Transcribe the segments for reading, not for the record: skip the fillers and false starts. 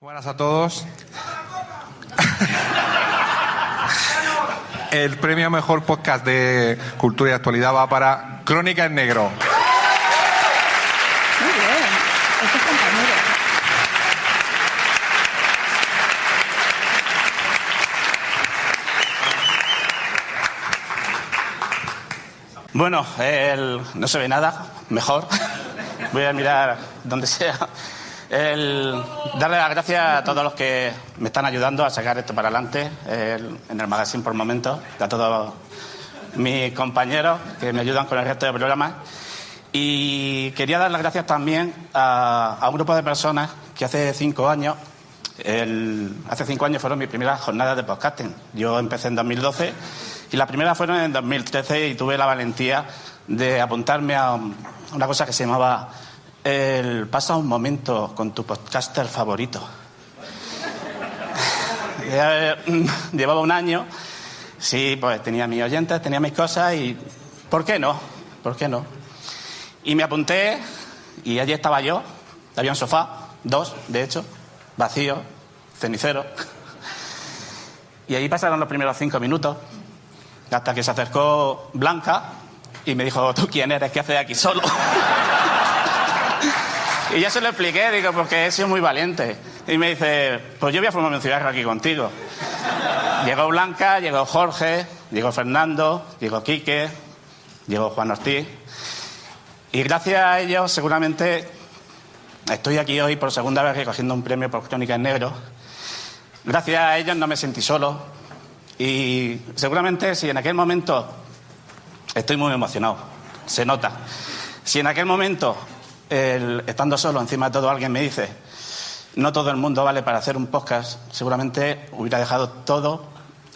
Buenas a todos. El premio a mejor podcast de cultura y actualidad va para Crónica en Negro. Muy bien, este es compañero. Bueno, no se ve nada, mejor. Voy a mirar donde sea. Darle las gracias a todos los que me están ayudando a sacar esto para adelante en el magazine por momentos, a todos mis compañeros que me ayudan con el resto del programa. Y quería dar las gracias también a un grupo de personas que hace 5 años, hace 5 años fueron mis primeras jornadas de podcasting. Yo empecé en 2012 y las primeras fueron en 2013 y tuve la valentía de apuntarme a una cosa que se llamaba pasa un momento con tu podcaster favorito. Llevaba un año, sí, pues tenía mis oyentes, tenía mis cosas y ¿por qué no? ¿Por qué no? Y me apunté y allí estaba yo, había un sofá, 2 de hecho, vacío, cenicero. Y ahí pasaron los primeros 5 minutos, hasta que se acercó Blanca y me dijo, ¿tú quién eres? ¿Qué haces aquí solo? Y ya se lo expliqué, digo, porque he sido muy valiente. Y me dice, pues yo voy a fumarme un cigarro aquí contigo. Llegó Blanca, llegó Jorge, llegó Fernando, llegó Quique, llegó Juan Ortiz. Y gracias a ellos, seguramente, estoy aquí hoy por segunda vez recogiendo un premio por Crónica en Negro. Gracias a ellos no me sentí solo. Y seguramente si en aquel momento, estoy muy emocionado, se nota. Si en aquel momento, estando solo encima de todo, alguien me dice, no todo el mundo vale para hacer un podcast, seguramente hubiera dejado todo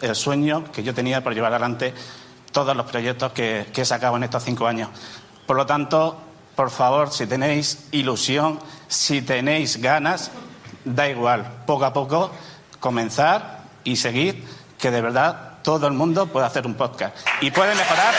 el sueño que yo tenía por llevar adelante todos los proyectos que he sacado en estos 5 años. Por lo tanto, por favor, si tenéis ilusión, si tenéis ganas, da igual, poco a poco, comenzar y seguir, que de verdad todo el mundo puede hacer un podcast y puede mejorar.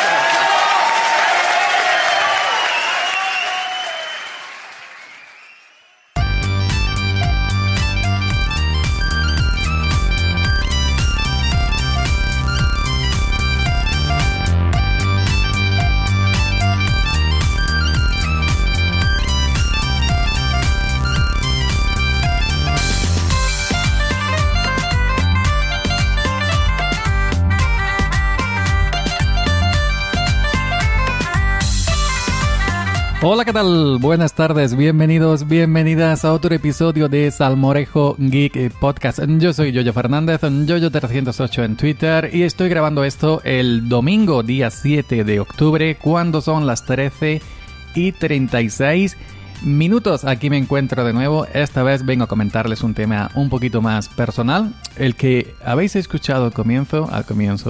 Hola, ¿qué tal? Buenas tardes, bienvenidos, bienvenidas a otro episodio de Salmorejo Geek Podcast. Yo soy Yoyo Fernández, Yoyo308 en Twitter, y estoy grabando esto el domingo, día 7 de octubre, cuando son las 13:36 minutos. Aquí me encuentro de nuevo. Esta vez vengo a comentarles un tema un poquito más personal, el que habéis escuchado al comienzo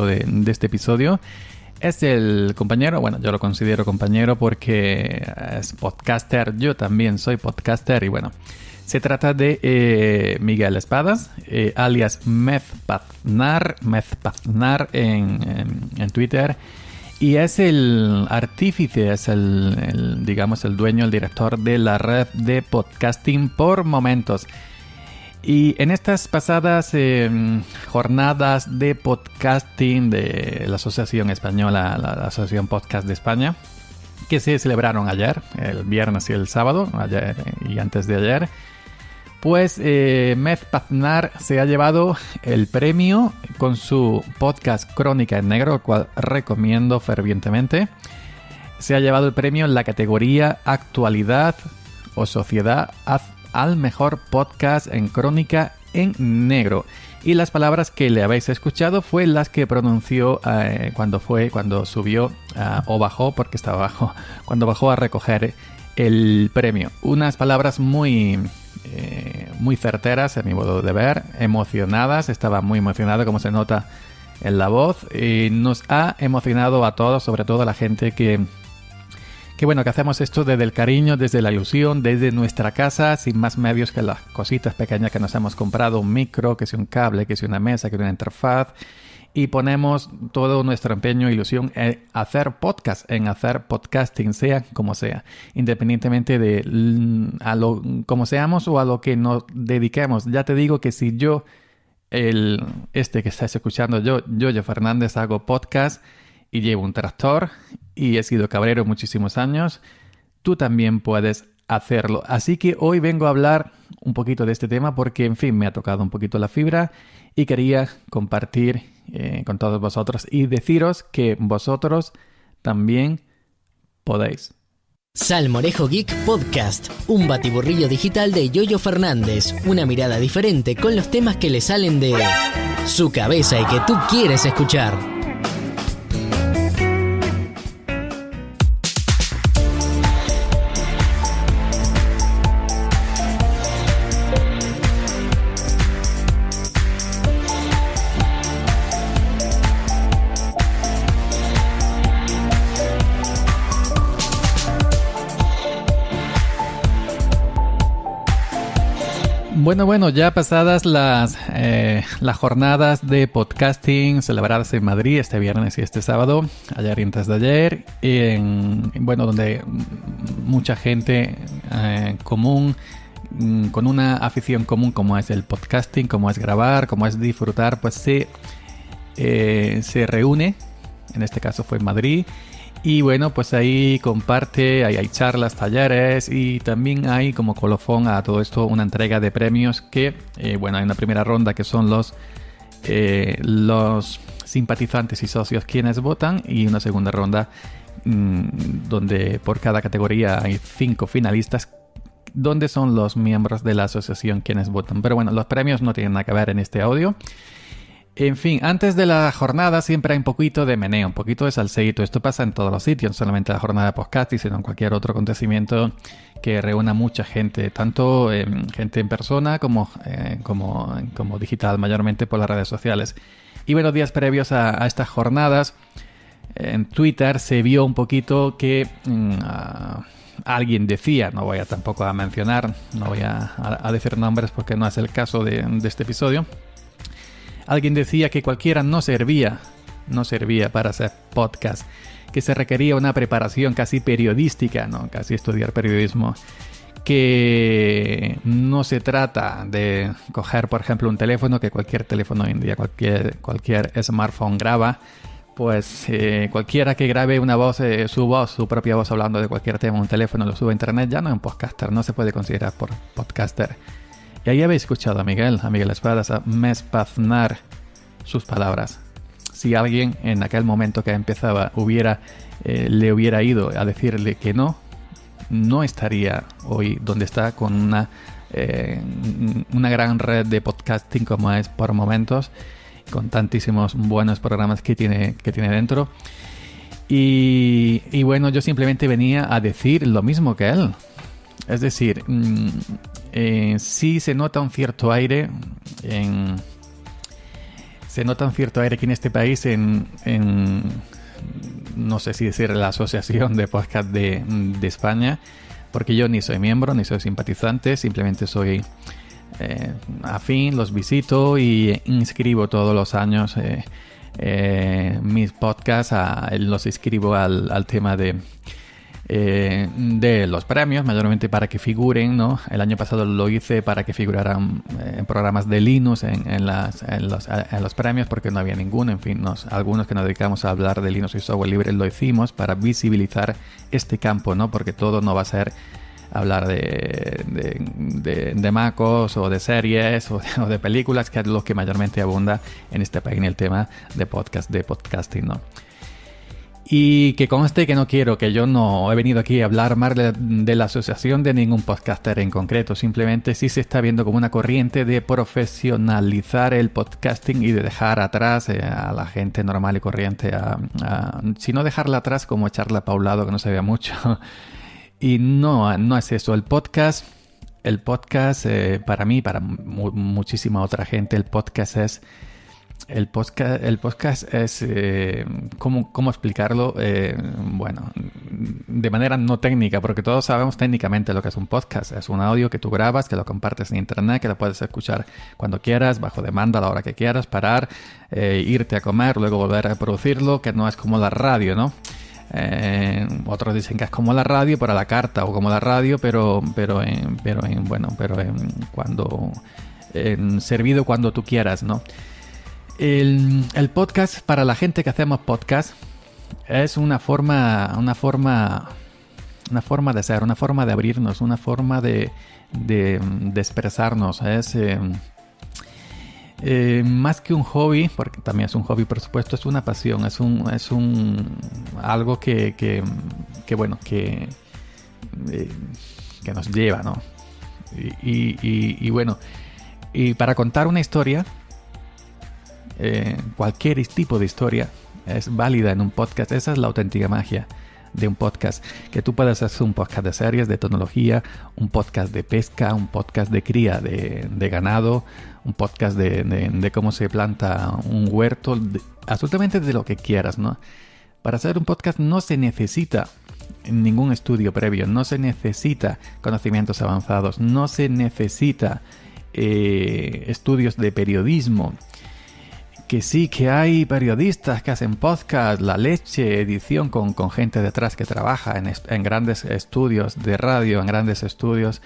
de este episodio. Es el compañero, bueno, yo lo considero compañero porque es podcaster, yo también soy podcaster y bueno, se trata de Miguel Espadas, alias Mezpaznar en Twitter, y es el artífice, es digamos, el dueño, el director de la red de podcasting por momentos. Y en estas pasadas jornadas de podcasting de la Asociación Española, la Asociación Podcast de España, que se celebraron ayer, el viernes y el sábado, ayer y antes de ayer, pues Mezpaznar se ha llevado el premio con su podcast Crónica en Negro, el cual recomiendo fervientemente. Se ha llevado el premio en la categoría Actualidad o Sociedad al mejor podcast en Crónica en Negro. Y las palabras que le habéis escuchado fue las que pronunció cuando subió o bajó, porque estaba abajo, cuando bajó a recoger el premio. Unas palabras muy certeras, a mi modo de ver, emocionadas. Estaba muy emocionado, como se nota en la voz, y nos ha emocionado a todos, sobre todo a la gente que bueno, que hacemos esto desde el cariño, desde la ilusión, desde nuestra casa, sin más medios que las cositas pequeñas que nos hemos comprado, un micro, que sea un cable, que sea una mesa, que sea una interfaz, y ponemos todo nuestro empeño e ilusión en hacer podcast, en hacer podcasting, sea como sea, independientemente de como seamos o a lo que nos dediquemos. Ya te digo que si yo, que estás escuchando, Yoyo Fernández, hago podcast y llevo un tractor y he sido cabrero muchísimos años, tú también puedes hacerlo. Así que hoy vengo a hablar un poquito de este tema porque, en fin, me ha tocado un poquito la fibra y quería compartir con todos vosotros y deciros que vosotros también podéis. Salmorejo Geek Podcast, un batiburrillo digital de Yoyo Fernández, una mirada diferente con los temas que le salen de su cabeza y que tú quieres escuchar. Bueno, ya pasadas las jornadas de podcasting celebradas en Madrid este viernes y este sábado, ayer y antes de ayer, donde mucha gente común, con una afición común como es el podcasting, como es grabar, como es disfrutar, pues se reúne, en este caso fue en Madrid. Y bueno, pues ahí comparte, ahí hay charlas, talleres y también hay como colofón a todo esto una entrega de premios que, hay una primera ronda que son los simpatizantes y socios quienes votan y una segunda ronda donde por cada categoría hay 5 finalistas donde son los miembros de la asociación quienes votan. Pero bueno, los premios no tienen nada que ver en este audio. En fin, antes de la jornada siempre hay un poquito de meneo, un poquito de salseíto. Esto pasa en todos los sitios, no solamente en la jornada de podcasting, sino en cualquier otro acontecimiento que reúna mucha gente, tanto gente en persona como digital, mayormente por las redes sociales. Y bueno, días previos a estas jornadas, en Twitter se vio un poquito que alguien decía, no voy a tampoco a mencionar, no voy a decir nombres porque no es el caso de este episodio. Alguien decía que cualquiera no servía para hacer podcast, que se requería una preparación casi periodística, ¿no? Casi estudiar periodismo, que no se trata de coger, por ejemplo, un teléfono, que cualquier teléfono hoy en día, cualquier smartphone graba, pues cualquiera que grabe una voz, su propia voz hablando de cualquier tema, un teléfono, lo sube a internet, ya no es un podcaster, no se puede considerar por podcaster. Y ahí habéis escuchado a Miguel Espadas a mespaznar sus palabras. Si alguien en aquel momento que empezaba le hubiera ido a decirle que no estaría hoy donde está con una gran red de podcasting como es por momentos, con tantísimos buenos programas que tiene dentro. Y bueno, yo simplemente venía a decir lo mismo que él. Es decir, sí se nota un cierto aire aquí en este país no sé si decir la Asociación de Podcast de España, porque yo ni soy miembro ni soy simpatizante, simplemente soy afín, los visito y inscribo todos los años mis podcasts, los inscribo al tema de los premios, mayormente para que figuren, ¿no? El año pasado lo hice para que figuraran en programas de Linux en los premios, porque no había ninguno. En fin, algunos que nos dedicamos a hablar de Linux y software libre lo hicimos para visibilizar este campo, ¿no? Porque todo no va a ser hablar de MacOS o de series o de películas, que es lo que mayormente abunda en este país en el tema de podcasting, ¿no? Y que conste que yo no he venido aquí a hablar más de la asociación de ningún podcaster en concreto. Simplemente sí se está viendo como una corriente de profesionalizar el podcasting y de dejar atrás a la gente normal y corriente. Si no dejarla atrás, como echarla para un lado, que no se vea mucho. Y no es eso. El podcast para mí, para muchísima otra gente, el podcast es el podcast es, ¿cómo explicarlo? Bueno, de manera no técnica, porque todos sabemos técnicamente lo que es un podcast. Es un audio que tú grabas, que lo compartes en internet, que lo puedes escuchar cuando quieras, bajo demanda, a la hora que quieras, parar, irte a comer, luego volver a reproducirlo, que no es como la radio, ¿no? Otros dicen que es como la radio, pero a la carta, o como la radio, pero servido cuando tú quieras, ¿no? El podcast, para la gente que hacemos podcast, es una forma de ser, una forma de abrirnos, una forma de expresarnos. Es más que un hobby, porque también es un hobby, por supuesto, es una pasión, es algo que nos lleva, ¿no? Y bueno, y para contar una historia, cualquier tipo de historia es válida en un podcast. Esa es la auténtica magia de un podcast, que tú puedes hacer un podcast de series, de tecnología, un podcast de pesca, un podcast de cría de ganado, un podcast de cómo se planta un huerto, absolutamente de lo que quieras, ¿no? Para hacer un podcast no se necesita ningún estudio previo, no se necesita conocimientos avanzados, no se necesita estudios de periodismo. Que sí, que hay periodistas que hacen podcast, la leche, edición con gente detrás que trabaja en grandes estudios de radio, en grandes estudios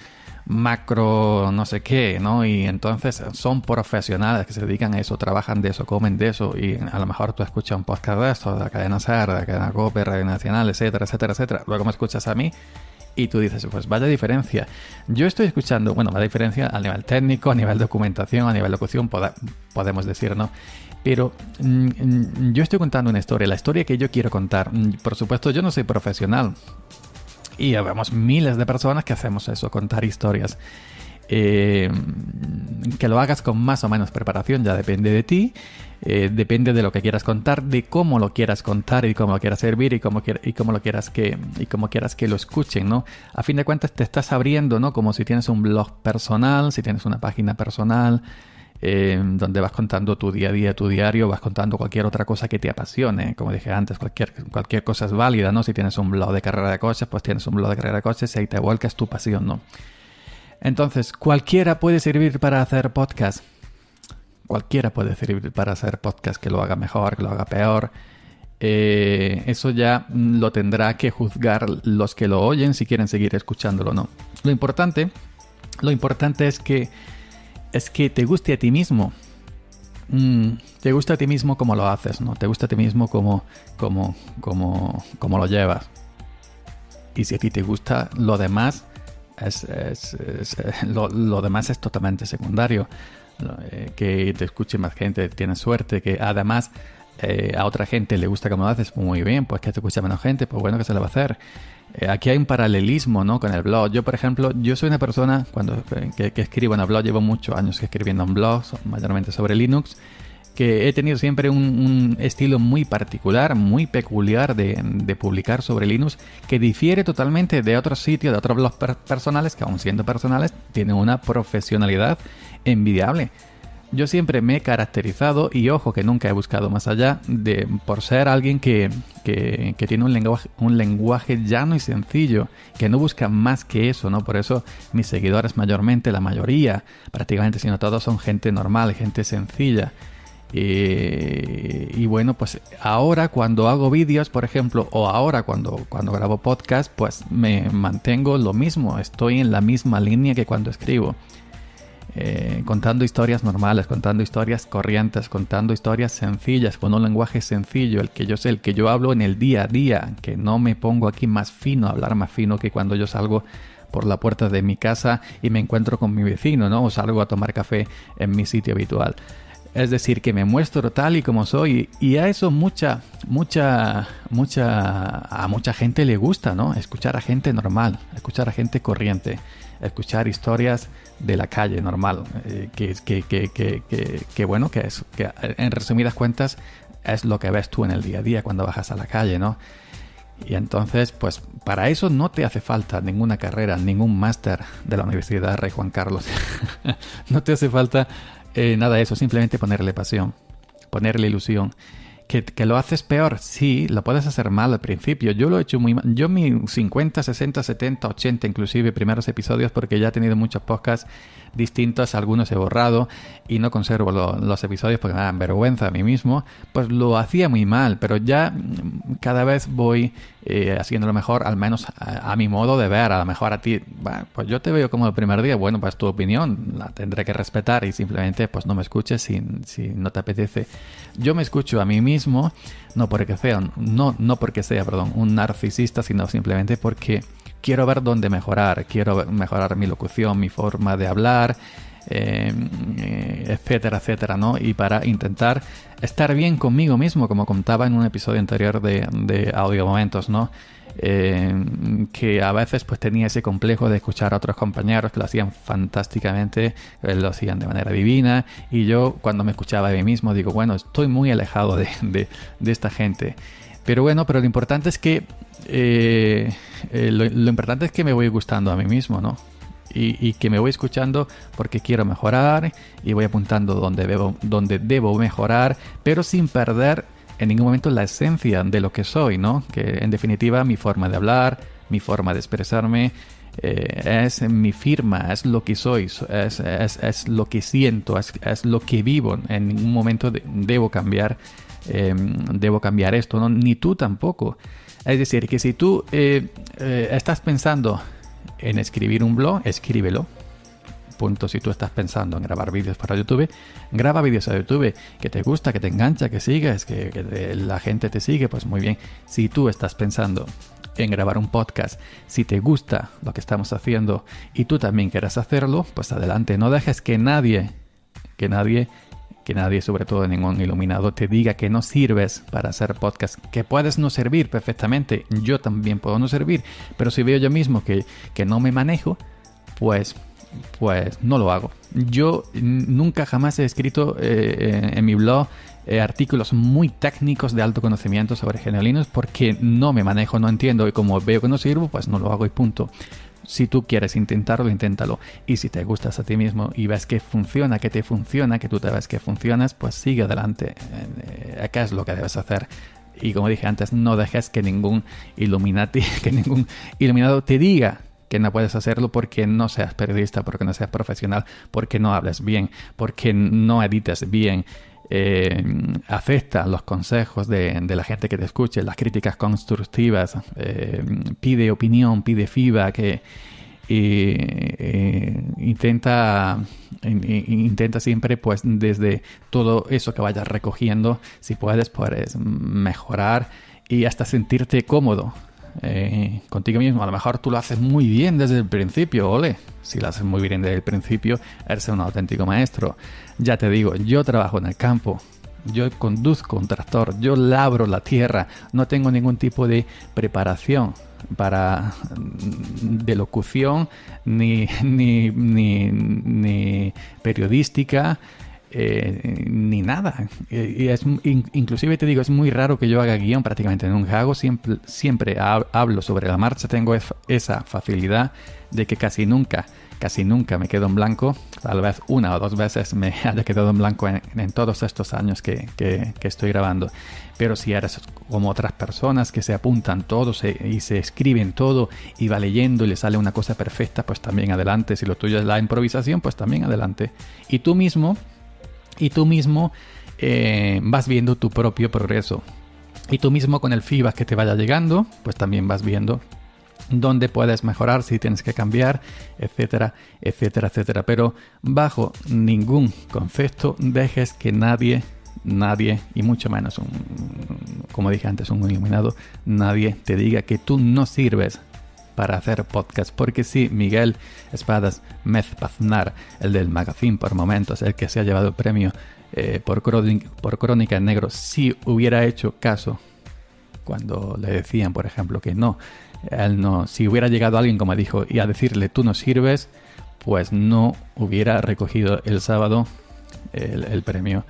macro, no sé qué, ¿no? Y entonces son profesionales que se dedican a eso, trabajan de eso, comen de eso, y a lo mejor tú escuchas un podcast de esto, de la cadena SER, de la cadena COPE, Radio Nacional, etcétera, etcétera, etcétera. Luego me escuchas a mí y tú dices, pues vaya diferencia. Yo estoy escuchando, bueno, vaya diferencia a nivel técnico, a nivel documentación, a nivel locución, podemos decir, ¿no? Pero yo estoy contando una historia, la historia que yo quiero contar. Por supuesto, yo no soy profesional. Y habemos miles de personas que hacemos eso, contar historias. Que lo hagas con más o menos preparación ya depende de ti. Depende de lo que quieras contar, de cómo lo quieras contar y cómo lo quieras servir y cómo quieras que lo escuchen, ¿no? A fin de cuentas te estás abriendo, ¿no? Como si tienes un blog personal, si tienes una página personal, donde vas contando tu día a día, tu diario, vas contando cualquier otra cosa que te apasione. Como dije antes, cualquier cosa es válida, ¿no? Si tienes un blog de carrera de coches, pues tienes un blog de carrera de coches y ahí te vuelcas tu pasión, ¿no? Entonces, cualquiera puede servir para hacer podcast. Cualquiera puede servir para hacer podcast, que lo haga mejor, que lo haga peor. Eso ya lo tendrá que juzgar los que lo oyen si quieren seguir escuchándolo o no. Lo importante es que te guste a ti mismo. Te gusta a ti mismo cómo lo haces, ¿no? Te gusta a ti mismo cómo lo llevas. Y si a ti te gusta, lo demás lo demás es totalmente secundario. Que te escuche más gente, tienes suerte. Que además a otra gente le gusta cómo lo haces, muy bien. Pues que te escucha menos gente, pues bueno, ¿qué se le va a hacer? Aquí hay un paralelismo, ¿no? Con el blog. Yo, por ejemplo, yo soy una persona que escribo en el blog, llevo muchos años escribiendo en blogs, mayormente sobre Linux, que he tenido siempre un estilo muy particular, muy peculiar de publicar sobre Linux, que difiere totalmente de otros sitios, de otros blogs personales, que aun siendo personales, tienen una profesionalidad envidiable. Yo siempre me he caracterizado, y ojo que nunca he buscado más allá, por ser alguien que tiene un lenguaje llano y sencillo, que no busca más que eso, ¿no? Por eso mis seguidores mayormente, la mayoría, prácticamente si no todos, son gente normal, gente sencilla. Y bueno, pues ahora cuando hago vídeos, por ejemplo, o ahora cuando grabo podcast, pues me mantengo lo mismo, estoy en la misma línea que cuando escribo. Contando historias normales, contando historias corrientes, contando historias sencillas, con un lenguaje sencillo, el que yo hablo en el día a día, que no me pongo aquí más fino, a hablar más fino que cuando yo salgo por la puerta de mi casa y me encuentro con mi vecino, ¿no? O salgo a tomar café en mi sitio habitual. Es decir, que me muestro tal y como soy, y a eso a mucha gente le gusta, ¿no? Escuchar a gente normal, escuchar a gente corriente, escuchar historias de la calle normal, que en resumidas cuentas es lo que ves tú en el día a día cuando bajas a la calle, ¿no? Y entonces, pues para eso no te hace falta ninguna carrera, ningún máster de la Universidad Rey Juan Carlos. No te hace falta nada de eso, simplemente ponerle pasión. ponerle ilusión. ¿Que lo haces peor? Sí, lo puedes hacer mal al principio. Yo lo he hecho muy mal. Yo mis 50, 60, 70, 80 inclusive primeros episodios, porque ya he tenido muchos podcasts distintos, algunos he borrado y no conservo los episodios porque me dan vergüenza a mí mismo, pues lo hacía muy mal, pero ya cada vez voy haciéndolo mejor, al menos a mi modo de ver. A lo mejor a ti, bueno, pues yo te veo como el primer día, bueno, pues tu opinión la tendré que respetar y simplemente pues no me escuches si no te apetece. Yo me escucho a mí mismo, no porque sea un narcisista, sino simplemente porque quiero ver dónde mejorar, quiero mejorar mi locución, mi forma de hablar, etcétera, etcétera, ¿no? Y para intentar estar bien conmigo mismo, como contaba en un episodio anterior de Audio Momentos, ¿no? Que a veces pues tenía ese complejo de escuchar a otros compañeros que lo hacían fantásticamente, lo hacían de manera divina, y yo cuando me escuchaba a mí mismo digo, bueno, estoy muy alejado de esta gente. Pero bueno, pero lo importante es que lo importante es que me voy gustando a mí mismo, ¿no? Y que me voy escuchando porque quiero mejorar y voy apuntando donde debo mejorar, pero sin perder en ningún momento la esencia de lo que soy, ¿no? Que en definitiva mi forma de hablar, mi forma de expresarme es mi firma, es lo que soy, es lo que siento, es lo que vivo. En ningún momento debo cambiar esto, ¿no? Ni tú tampoco. Es decir, que si tú estás pensando en escribir un blog, escríbelo. Punto. Si tú estás pensando en grabar vídeos para YouTube, graba vídeos a YouTube. Que te gusta, que te engancha, que sigas, que la gente te sigue, pues muy bien. Si tú estás pensando en grabar un podcast, si te gusta lo que estamos haciendo y tú también quieres hacerlo, pues adelante. No dejes que nadie, sobre todo ningún iluminado, te diga que no sirves para hacer podcast, que puedes no servir perfectamente. Yo también puedo no servir, pero si veo yo mismo que no me manejo, pues no lo hago. Yo nunca jamás he escrito en mi blog artículos muy técnicos de alto conocimiento sobre genialinos porque no me manejo, no entiendo, y como veo que no sirvo, pues no lo hago y punto. Si tú quieres intentarlo, inténtalo. Y si te gustas a ti mismo y ves que funciona, que te funciona, que tú te ves que funcionas, pues sigue adelante. ¿Qué es lo que debes hacer? Y como dije antes, no dejes que ningún iluminado te diga que no puedes hacerlo porque no seas periodista, porque no seas profesional, porque no hables bien, porque no edites bien. Acepta los consejos de la gente que te escuche, las críticas constructivas, pide opinión, pide feedback, intenta siempre, pues desde todo eso que vayas recogiendo, si puedes mejorar y hasta sentirte cómodo contigo mismo. A lo mejor tú lo haces muy bien desde el principio, ole. Si lo haces muy bien desde el principio, eres un auténtico maestro. Ya te digo, yo trabajo en el campo, yo conduzco un tractor, yo labro la tierra, no tengo ningún tipo de preparación de locución ni periodística, ni nada. Inclusive te digo, es muy raro que yo haga guión, prácticamente nunca hago, siempre hablo sobre la marcha. Tengo esa facilidad de que casi nunca me quedo en blanco. Tal vez una o dos veces me haya quedado en blanco en todos estos años que estoy grabando. Pero si eres como otras personas que se apuntan todo y se escriben todo y va leyendo y le sale una cosa perfecta, pues también adelante. Si lo tuyo es la improvisación, pues también adelante. Y tú mismo vas viendo tu propio progreso. Y tú mismo, con el feedback que te vaya llegando, pues también vas viendo dónde puedes mejorar, si tienes que cambiar, etcétera, etcétera, etcétera. Pero bajo ningún concepto dejes que nadie, y mucho menos como dije antes, un iluminado, nadie te diga que tú no sirves para hacer podcast. Porque sí, Miguel Espadas Mezpaznar, el del Magazine por Momentos, el que se ha llevado el premio por Crónica en Negro, si hubiera hecho caso cuando le decían, por ejemplo, que no, él no, si hubiera llegado alguien, como dijo, y a decirle tú no sirves, pues no hubiera recogido el sábado el premio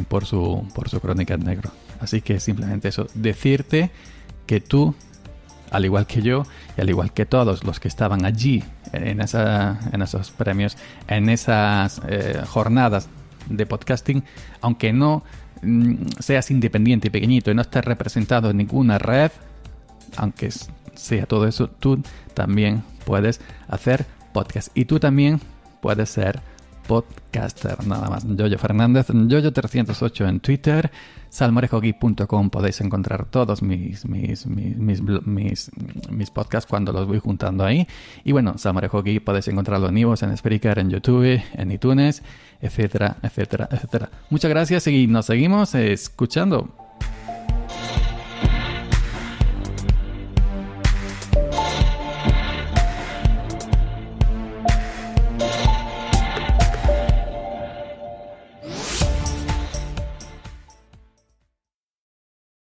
por su Crónica en Negro. Así que simplemente eso, decirte que tú, al igual que yo y al igual que todos los que estaban allí en esos premios, en esas jornadas de podcasting, aunque no seas independiente y pequeñito y no estés representado en ninguna red, aunque sea todo eso, tú también puedes hacer podcast y tú también puedes ser podcaster. Nada más. Yoyo Fernández, Yoyo308 en Twitter, salmorejogeek.com. Podéis encontrar todos mis podcasts cuando los voy juntando ahí. Y bueno, Salmorejo Geek podéis encontrarlo en iVoox, en Spreaker, en YouTube, en iTunes, etcétera, etcétera, etcétera. Muchas gracias y nos seguimos escuchando.